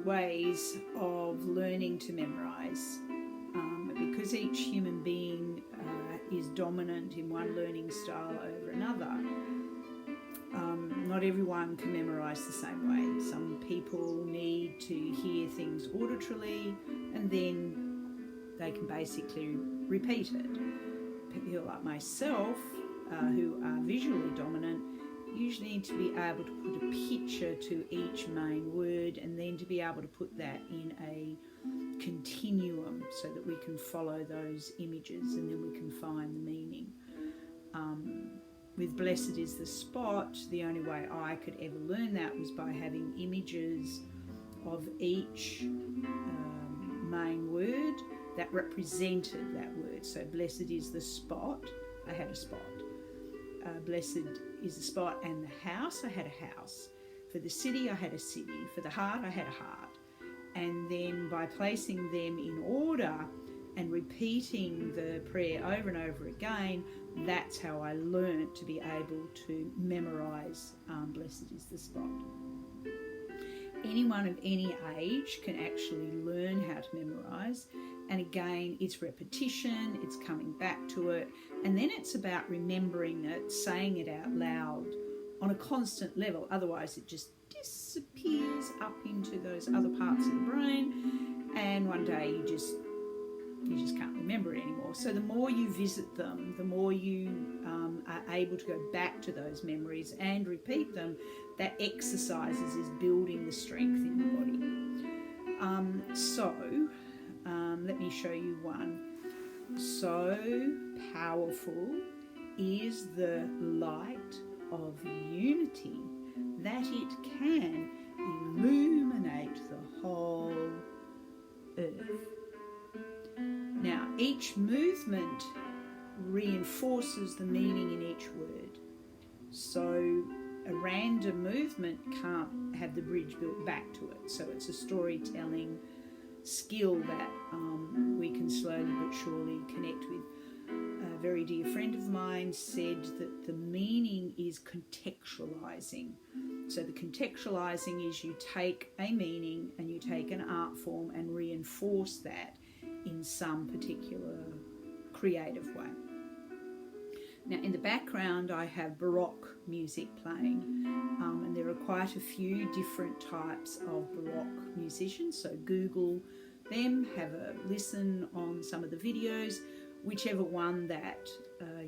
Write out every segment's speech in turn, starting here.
ways of learning to memorise. Because each human being is dominant in one learning style over another, not everyone can memorise the same way. Some people need to hear things auditorily and then they can basically repeat it. People like myself, who are visually dominant, usually need to be able to put a picture to each main word and then to be able to put that in a continuum so that we can follow those images and then we can find the meaning. With Blessed is the Spot, the only way I could ever learn that was by having images of each main word that represented that word. So Blessed is the Spot, I had a spot. Blessed is the Spot and the house, I had a house. For the city, I had a city. For the heart, I had a heart. And then by placing them in order and repeating the prayer over and over again, that's how I learnt to be able to memorise Blessed is the Spot. Anyone of any age can actually learn how to memorise, and again it's repetition, it's coming back to it, and then it's about remembering it, saying it out loud on a constant level, otherwise it just disappears up into those other parts of the brain and one day you just can't remember it anymore. So the more you visit them, the more you are able to go back to those memories and repeat them. That exercises is building the strength in the body. Let me show you one. So powerful is the light of unity that it can illuminate the whole earth. Now, each movement reinforces the meaning in each word. So a random movement can't have the bridge built back to it. So it's a storytelling skill that we can slowly but surely connect with. A very dear friend of mine said that the meaning is contextualizing. So the contextualizing is you take a meaning and you take an art form and reinforce that in some particular creative way. Now in the background I have Baroque music playing, and there are quite a few different types of Baroque musicians, so Google them, have a listen on some of the videos, whichever one that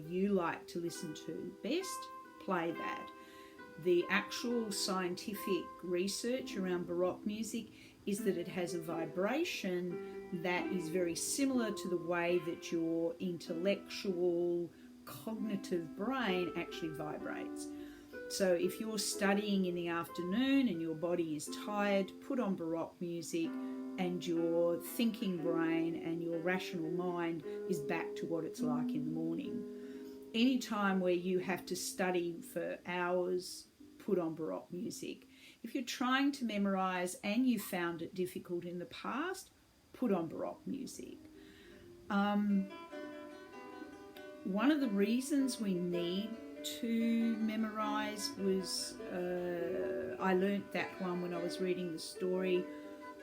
you like to listen to best, play that. The actual scientific research around Baroque music is that it has a vibration that is very similar to the way that your intellectual, cognitive brain actually vibrates. So if you're studying in the afternoon and your body is tired, put on Baroque music and your thinking brain and your rational mind is back to what it's like in the morning. Any time where you have to study for hours, put on Baroque music. If you're trying to memorise and you found it difficult in the past, put on Baroque music. One of the reasons we need to memorise was, I learnt that one when I was reading the story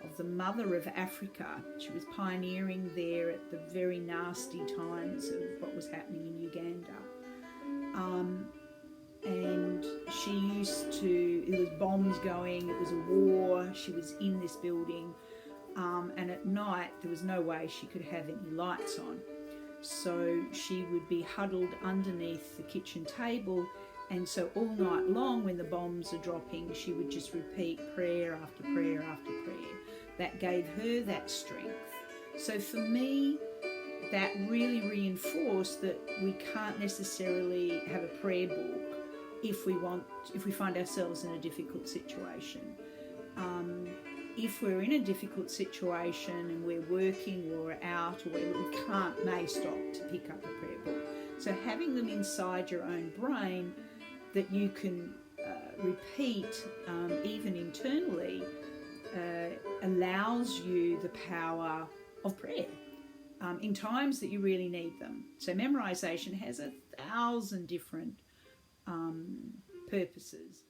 of the mother of Africa. She was pioneering there at the very nasty times of what was happening in Uganda. And she used to, it was bombs going, it was a war, she was in this building, and at night there was no way she could have any lights on. So she would be huddled underneath the kitchen table, and so all night long when the bombs are dropping, she would just repeat prayer after prayer after prayer. That gave her that strength. So for me, that really reinforced that we can't necessarily have a prayer book if we find ourselves in a difficult situation. If we're in a difficult situation and we're working or we're out or we may stop to pick up a prayer book. So having them inside your own brain that you can repeat even internally allows you the power of prayer in times that you really need them. So memorization has 1,000 different purposes.